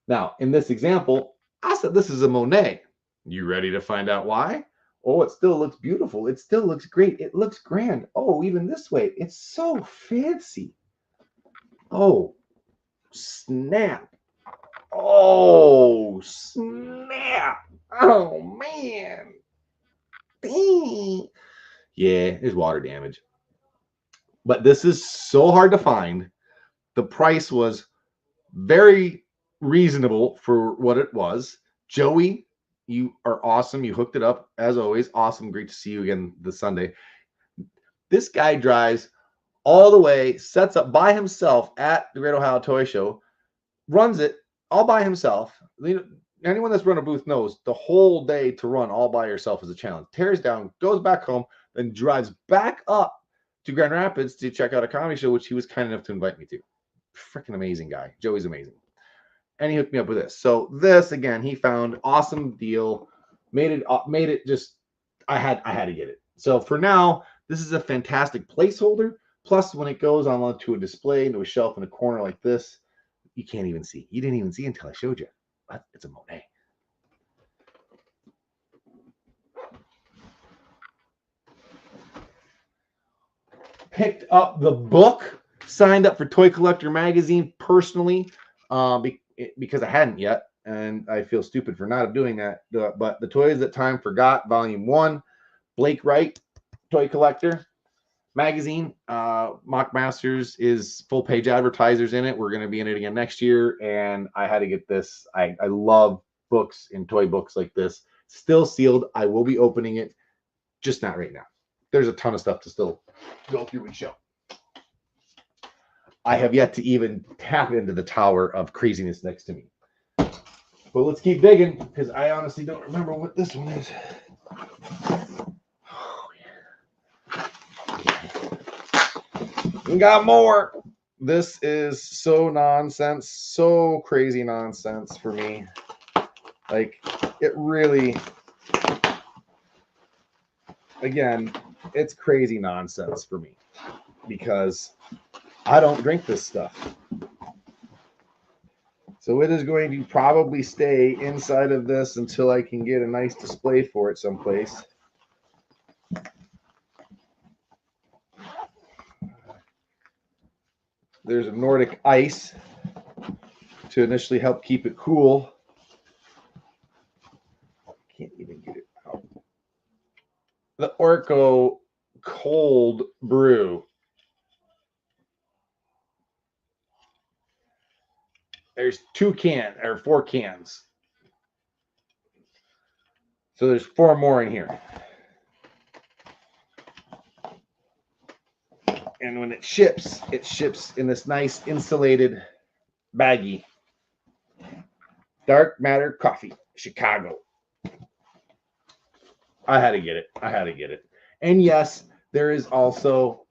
Now, in this example, I said this is a Monet. You ready to find out why? Oh, it still looks beautiful. It still looks great. It looks grand. Oh, even this way. It's so fancy. Oh, snap. Oh, snap. Oh, man. Dang. Yeah, there's water damage. But this is so hard to find. The price was very reasonable for what it was. Joey, you are awesome. You hooked it up as always. Awesome. Great to see you again this Sunday. This guy drives all the way, sets up by himself at the Great Ohio Toy Show, runs it all by himself. Anyone that's run a booth knows the whole day to run all by yourself is a challenge. Tears down, goes back home, then drives back up to Grand Rapids to check out a comedy show, which he was kind enough to invite me to. Freaking amazing guy. Joey's amazing. And he hooked me up with this. So this, again, he found awesome deal. Made it just, I had to get it. So for now, this is a fantastic placeholder. Plus, when it goes onto a display, into a shelf in a corner like this, you can't even see. You didn't even see until I showed you. But it's a Monet. Picked up the book. Signed up for Toy Collector Magazine personally because I hadn't yet. And I feel stupid for not doing that. But The Toys That Time Forgot, Volume 1. Blake Wright, Toy Collector Magazine. Mock Masters is full-page advertisers in it. We're going to be in it again next year. And I had to get this. I love books and toy books like this. Still sealed. I will be opening it. Just not right now. There's a ton of stuff to still go through and show. I have yet to even tap into the tower of craziness next to me. But let's keep digging because I honestly don't remember what this one is. Oh, yeah. We got more. This is so nonsense, so crazy nonsense for me. Like, it really, again, it's crazy nonsense for me. because I don't drink this stuff. So it is going to probably stay inside of this until I can get a nice display for it someplace. There's a Nordic ice to initially help keep it cool. Can't even get it out. The Orco cold brew. There's 4 cans. So there's 4 more in here. And when it ships in this nice insulated baggie. Dark Matter Coffee, Chicago. I had to get it. And yes, there is also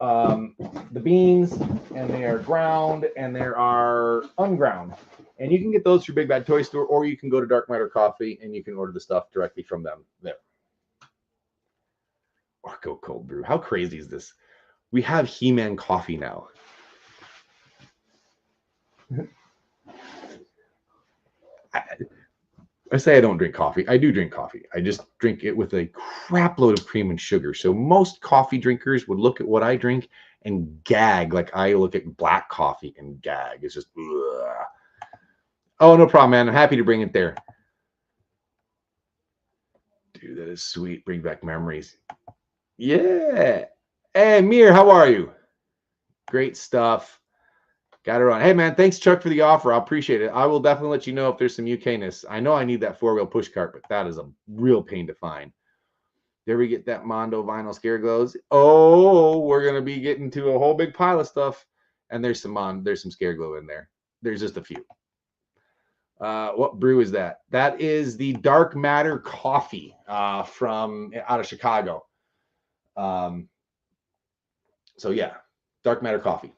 the beans, and they are ground, and there are unground. And you can get those through Big Bad Toy Store, or you can go to Dark Matter Coffee, and you can order the stuff directly from them there. Orco Cold Brew. How crazy is this? We have He-Man coffee now. I say I don't drink coffee. I do drink coffee. I just drink it with a crap load of cream and sugar. So most coffee drinkers would look at what I drink and gag, like I look at black coffee and gag. It's just, ugh. Oh, no problem, man. I'm happy to bring it there. Dude, that is sweet. Bring back memories. Yeah. Hey, Mir, how are you? Great stuff. Got it on. Hey, man, thanks, Chuck, for the offer. I appreciate it. I will definitely let you know if there's some UK-ness. I know I need that 4-wheel push cart, but that is a real pain to find. There we get that Mondo vinyl scare glows. Oh, we're going to be getting to a whole big pile of stuff. And there's some scare glow in there. There's just a few. What brew is that? That is the Dark Matter Coffee from out of Chicago. So yeah, Dark Matter Coffee.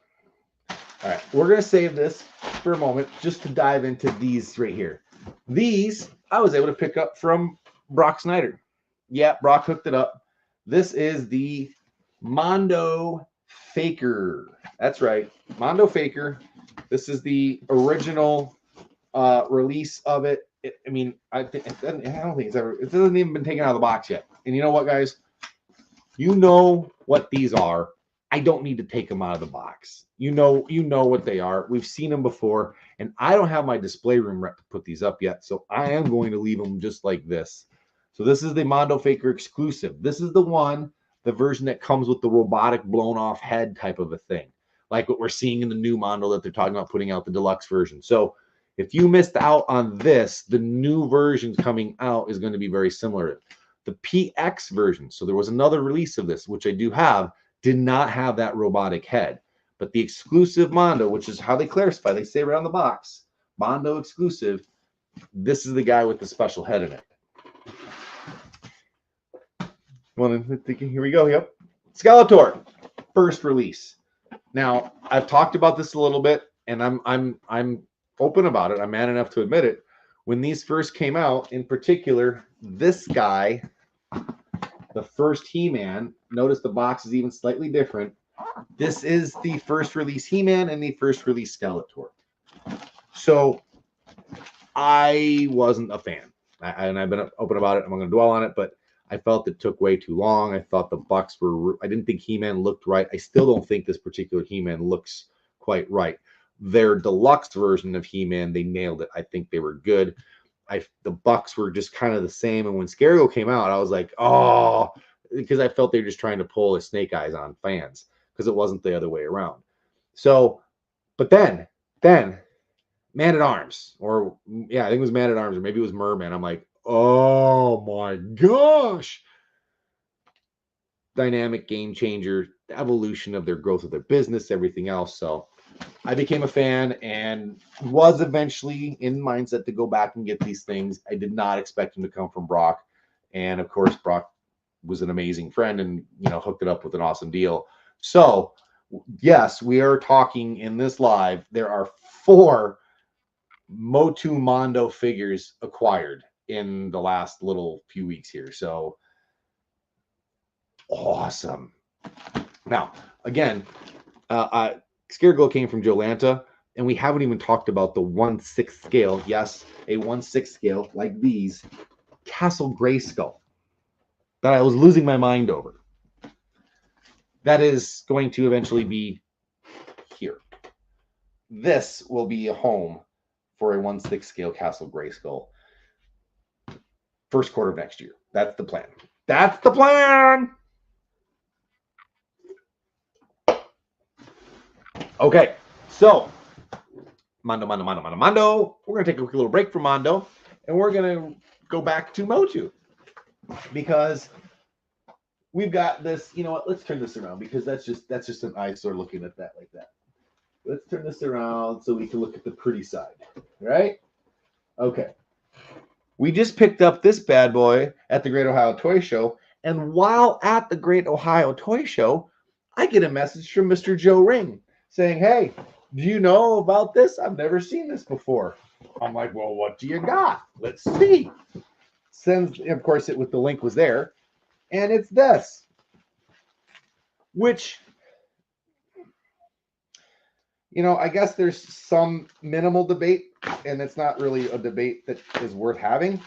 All right, we're going to save this for a moment just to dive into these right here. These I was able to pick up from Brock Snyder. Yeah, Brock hooked it up. This is the Mondo Faker. That's right, Mondo Faker. This is the original release of it. I mean, I don't think it hasn't even been taken out of the box yet. And you know what, guys? You know what these are. I don't need to take them out of the box. You know what they are. We've seen them before, and I don't have my display room rep to put these up yet, so I am going to leave them just like this. So this is the Mondo Faker exclusive. This is the version that comes with the robotic blown off head type of a thing, like what we're seeing in the new Mondo that they're talking about putting out the deluxe version. So if you missed out on this, the new version coming out is going to be very similar. The PX version, so there was another release of this, which I do have, did not have that robotic head. But the exclusive Mondo, which is how they clarify, they say right on the box, Mondo exclusive, this is the guy with the special head in it. Well, here we go. Yep. Skeletor, first release. Now, I've talked about this a little bit, and I'm open about it. I'm man enough to admit it. When these first came out, in particular, this guy, the first He-Man, notice the box is even slightly different. This is the first release He-Man and the first release Skeletor. So I wasn't a fan. And I've been open about it. I'm not going to dwell on it, but I felt it took way too long. I thought the bucks were, I didn't think He-Man looked right. I still don't think this particular He-Man looks quite right. Their deluxe version of He-Man, they nailed it. I think they were good. The bucks were just kind of the same. And when Scaregirl came out, I was like, oh, because I felt they were just trying to pull a snake eyes on fans because it wasn't the other way around. So, but then Man at Arms, or yeah, I think it was Man at Arms, or maybe it was Merman. I'm like, oh my gosh. Dynamic game changer, the evolution of their growth of their business, everything else. So I became a fan and was eventually in mindset to go back and get these things. I did not expect them to come from Brock. And of course, Brock was an amazing friend and, hooked it up with an awesome deal. So yes, we are talking in this live. There are 4 MOTU Mondo figures acquired in the last little few weeks here. So awesome. Now, again, Scareglow came from Jolanta, and we haven't even talked about the 1/6 scale. Yes, a 1/6 scale like these Castle Grayskull that I was losing my mind over. That is going to eventually be here. This will be a home for a 1/6 scale Castle Grayskull. First quarter of next year. That's the plan. That's the plan. Okay, so Mondo. We're gonna take a quick little break from Mondo, and we're gonna go back to MOTU because we've got this. You know what? Let's turn this around because that's just an eyesore looking at that like that. Let's turn this around so we can look at the pretty side, right? Okay. We just picked up this bad boy at the Great Ohio Toy Show, and while at the Great Ohio Toy Show, I get a message from Mr. Joe Ring saying, "Hey, do you know about this? I've never seen this before." I'm like, "Well, what do you got? Let's see." Sends, of course, it with the link was there, and it's this, which, you know, I guess there's some minimal debate, and it's not really a debate that is worth having,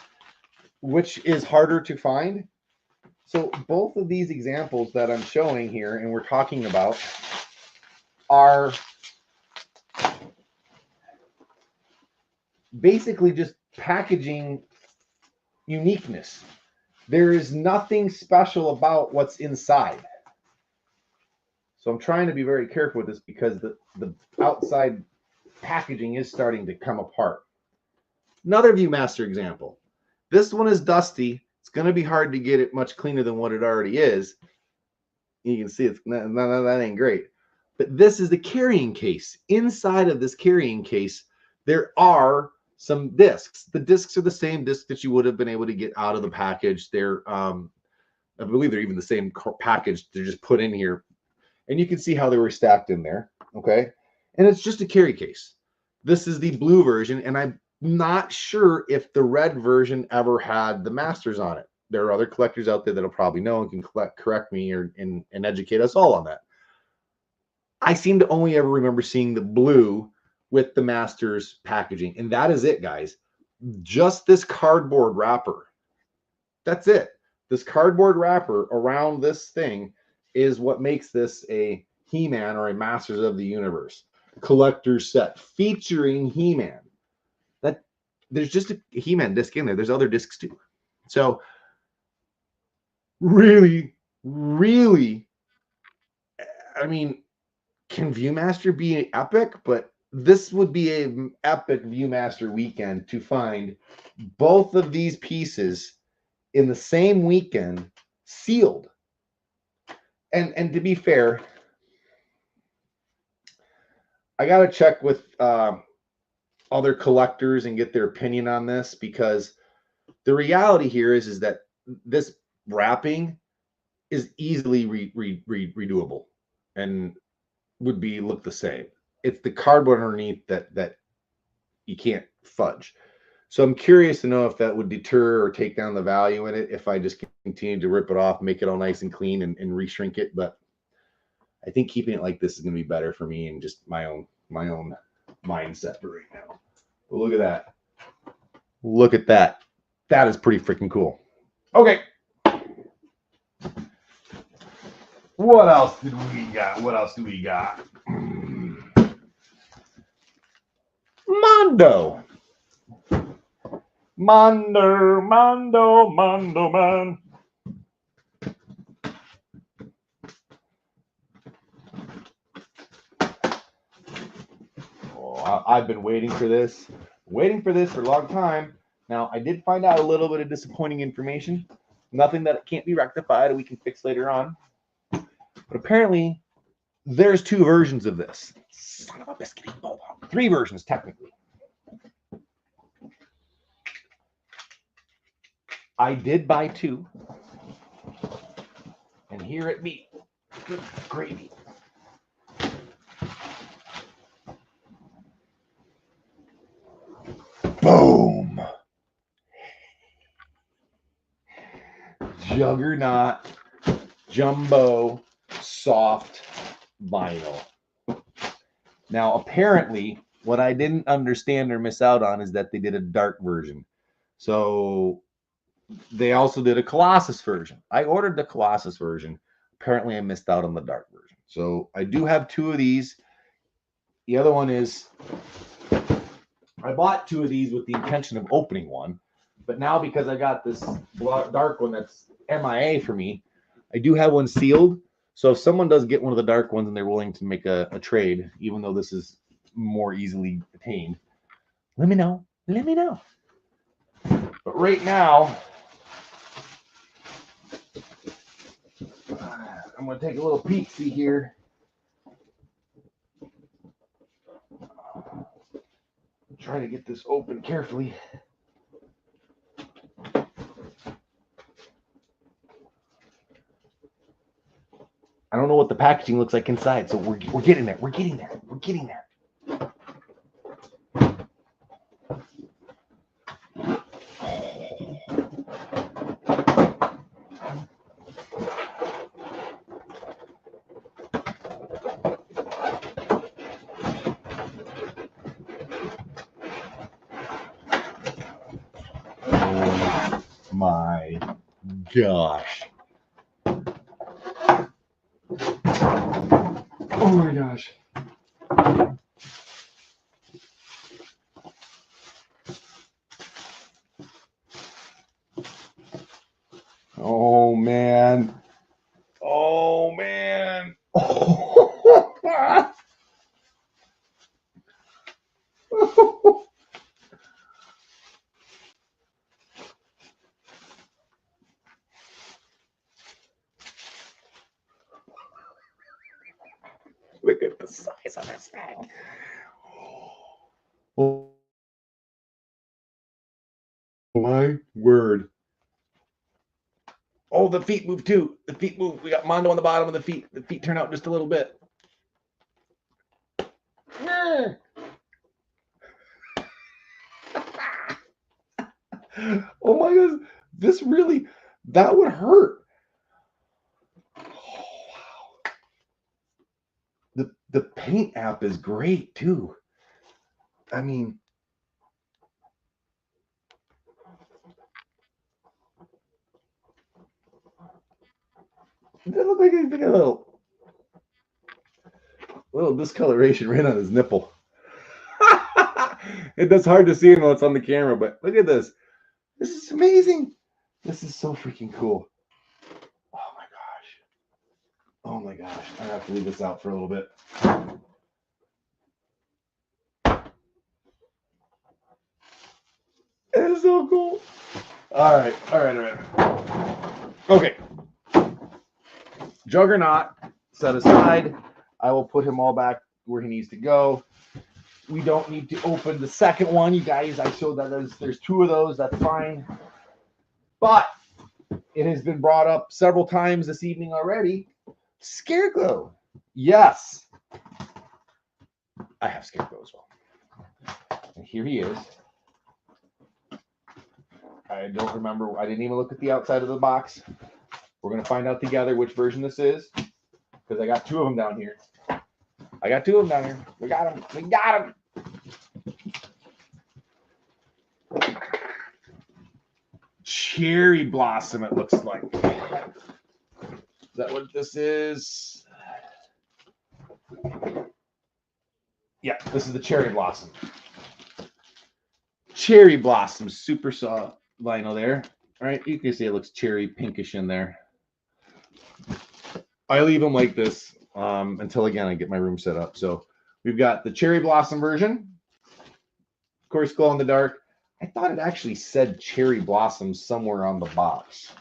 which is harder to find. So both of these examples that I'm showing here and we're talking about are basically just packaging uniqueness. There is nothing special about what's inside. So I'm trying to be very careful with this because the outside packaging is starting to come apart. Another Viewmaster example. This one is dusty. It's going to be hard to get it much cleaner than what it already is. You can see it's that ain't great. But this is the carrying case. Inside of this carrying case, there are some discs. The discs are the same discs that you would have been able to get out of the package. They're, I believe they're even the same package. They're just put in here. And you can see how they were stacked in there. Okay. And it's just a carry case. This is the blue version. And I'm not sure if the red version ever had the masters on it. There are other collectors out there that'll probably know and can correct me and educate us all on that. I seem to only ever remember seeing the blue with the Masters packaging. And that is it, guys. Just this cardboard wrapper. That's it. This cardboard wrapper around this thing is what makes this a He-Man or a Masters of the Universe collector's set featuring He-Man. That there's just a He-Man disc in there. There's other discs too. So really, I mean, can Viewmaster be epic? But this would be an epic Viewmaster weekend to find both of these pieces in the same weekend sealed. And to be fair, I got to check with other collectors and get their opinion on this because the reality here is that this wrapping is easily redoable and would be look the same. It's the cardboard underneath that you can't fudge. So I'm curious to know if that would deter or take down the value in it if I just continue to rip it off, make it all nice and clean and reshrink it. But I think keeping it like this is going to be better for me and just my own mindset for right now. But look at that. Look at that. That is pretty freaking cool. Okay. What else did we got? What else do we got? Mondo. Mondo, man. Oh, I've been waiting for this for a long time. Now, I did find out a little bit of disappointing information. Nothing that can't be rectified or we can fix later on. But apparently, there's two versions of this. Son of a biscuit. Three versions, technically. I did buy two. And here it be. Good gravy. Boom. Juggernaut Jumbo Soft Vinyl. Now, apparently, what I didn't understand or miss out on is that they did a dark version. So they also did a Colossus version. I ordered the Colossus version. Apparently, I missed out on the dark version. So I do have 2 of these. The other one is I bought 2 of these with the intention of opening one, but now because I got this dark one that's MIA for me, I do have one sealed. So if someone does get one of the dark ones and they're willing to make a trade, even though this is more easily attained, let me know. Let me know. But right now, I'm going to take a little peek, see here. Try to get this open carefully. I don't know what the packaging looks like inside, so we're getting there. We're getting there. We're getting there. Oh my gosh. Oh my gosh. Oh man. Oh man. Oh. Look at the size of this thing. Oh my word. Oh, the feet move too. The feet move. We got Mondo on the bottom of the feet. The feet turn out just a little bit. Oh my gosh. This really, that would hurt. Oh, wow. The paint app is great too. I mean, it looks like he's got a little discoloration right on his nipple. It's hard to see when it's on the camera, but look at this. This is amazing. This is so freaking cool. Oh my gosh. Oh my gosh. I have to leave this out for a little bit. It is so cool. All right. Okay. Juggernaut set aside. I will put him all back where he needs to go. We don't need to open the second one, you guys. I showed that there's 2 of those. That's fine. But it has been brought up several times this evening already. Scarecrow. Yes. I have Scarecrow as well. And here he is. I don't remember. I didn't even look at the outside of the box. We're going to find out together which version this is, because I got 2 of them down here. We got them. We got them. Cherry blossom, it looks like. Is that what this is? Yeah, this is the cherry blossom. Cherry blossom, super soft vinyl there. All right, you can see it looks cherry pinkish in there. I leave them like this until, again, I get my room set up. So we've got the cherry blossom version. Of course, glow in the dark. I thought it actually said cherry blossom somewhere on the box.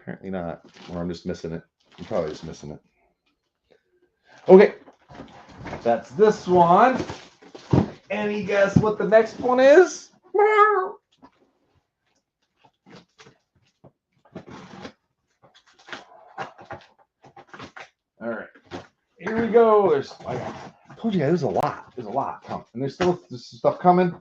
Apparently not, or I'm just missing it. I'm probably just missing it. Okay, that's this one. Any guess what the next one is? All right, here we go. I told you guys, there's a lot. There's a lot coming, and there's still stuff coming.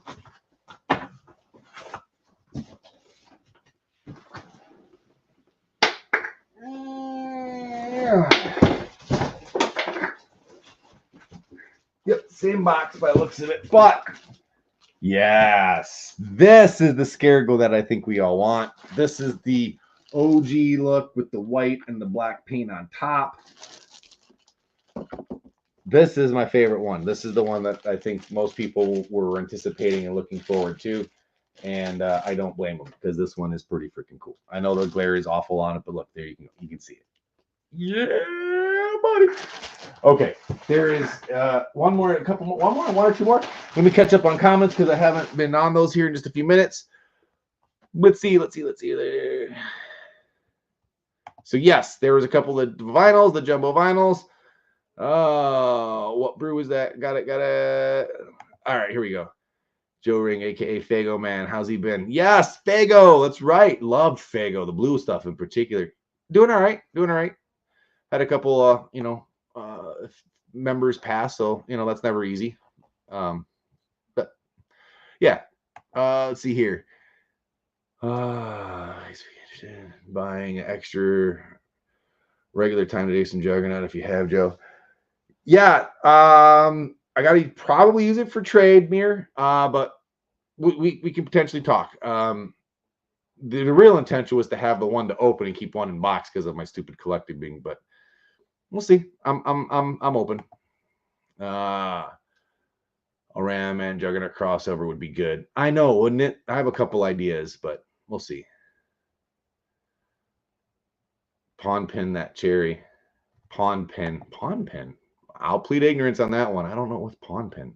Same box by the looks of it, but yes, this is the Scareglow that I think we all want. This is the OG look with the white and the black paint on top. This is my favorite one. This is the one that I think most people were anticipating and looking forward to. And I don't blame them because this one is pretty freaking cool. I know the glare is awful on it, but look, there you can see it. Yeah, buddy. Okay, there is one or two more. Let me catch up on comments because I haven't been on those here in just a few minutes. Let's see. There. So yes, there was a couple of vinyls, the jumbo vinyls. Oh, what brew was that? Got it. All right, here we go. Joe Ring, aka Fago Man. How's he been? Yes, Fago. That's right. Loved Fago, the blue stuff in particular. Doing all right. Had a couple members pass, so that's never easy. But yeah. Let's see here. Buying extra regular time to do some Juggernaut if you have, Joe. Yeah, I gotta probably use it for trade, Mir. But we can potentially talk. The real intention was to have the one to open and keep one in box because of my stupid collecting being, but we'll see. I'm open. A Ram and Juggernaut crossover would be good. I know, wouldn't it? I have a couple ideas, but we'll see. Pawn pin that cherry. Pawn pin. I'll plead ignorance on that one. I don't know what's pawn pin.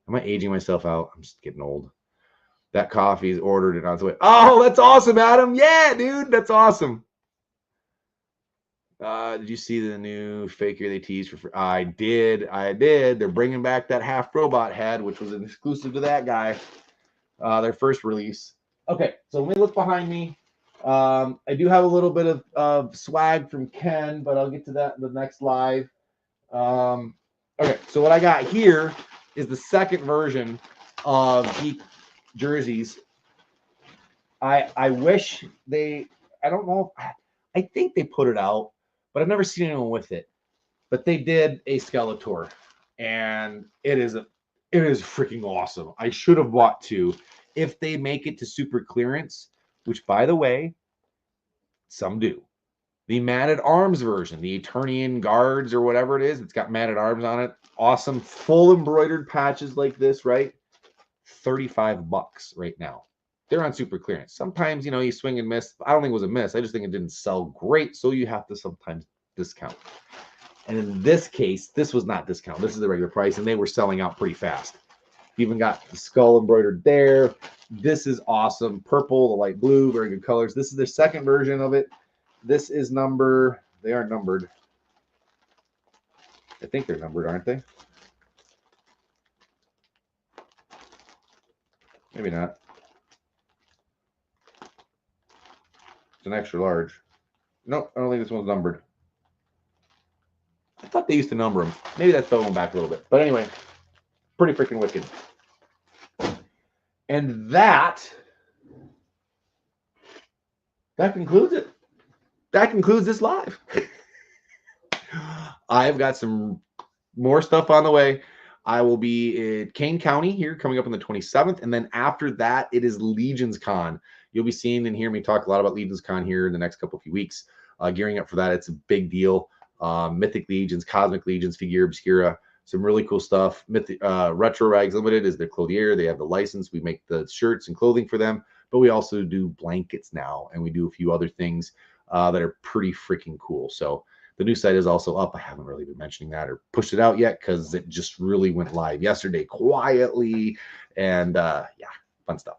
Am I aging myself out? I'm just getting old. That coffee's ordered and on its way. Oh, that's awesome, Adam. Yeah, dude, that's awesome. Did you see the new faker they teased for free? I did. They're bringing back that half robot head, which was an exclusive to that guy. Their first release. Okay, so let me look behind me. I do have a little bit of swag from Ken, but I'll get to that in the next live. Okay, so what I got here is the second version of Geek jerseys. I wish I don't know. I think they put it out, but I've never seen anyone with it. But they did a Skeletor, and it is freaking awesome. I should have bought two. If they make it to super clearance, which by the way, some do. The matted arms version, the Eternian Guards or whatever it is, it's got matted arms on it. Awesome, full embroidered patches like this, right? $35 right now. They're on super clearance. Sometimes, you swing and miss. I don't think it was a miss. I just think it didn't sell great, so you have to sometimes discount. And in this case, this was not discount. This is the regular price, and they were selling out pretty fast. Even got the skull embroidered there. This is awesome. Purple, the light blue, very good colors. This is the second version of it. This is they are numbered. I think they're numbered, aren't they? Maybe not. It's an extra large. Nope, I don't think this one's numbered. I thought they used to number them. Maybe that's going back a little bit. But anyway, pretty freaking wicked. And that concludes it. That concludes this live. I've got some more stuff on the way. I will be at Kane County here coming up on the 27th. And then after that, it is Legions Con. You'll be seeing and hearing me talk a lot about Legions Con here in the next few weeks. Gearing up for that. It's a big deal. Mythic Legions, Cosmic Legions, Figure Obscura. Some really cool stuff. Retro Rags Limited is their clothier. They have the license. We make the shirts and clothing for them. But we also do blankets now. And we do a few other things that are pretty freaking cool. So the new site is also up. I haven't really been mentioning that or pushed it out yet because it just really went live yesterday quietly. And yeah, fun stuff.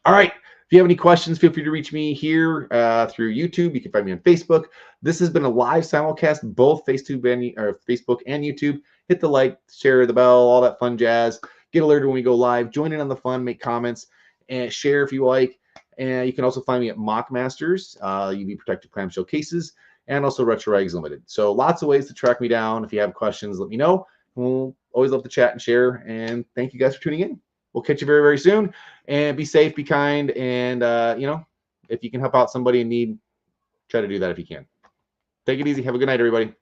All right. If you have any questions, feel free to reach me here through YouTube. You can find me on Facebook. This has been a live simulcast, both Facebook and YouTube. Hit the like, share the bell, all that fun jazz. Get alerted when we go live. Join in on the fun, make comments, and share if you like. And you can also find me at Mock Masters, UV Protected Clamshell Cases, and also Retro Rags Limited. So lots of ways to track me down. If you have questions, let me know. We'll always love to chat and share. And thank you guys for tuning in. We'll catch you very, very soon. And be safe, be kind, and if you can help out somebody in need, try to do that if you can. Take it easy. Have a good night, everybody.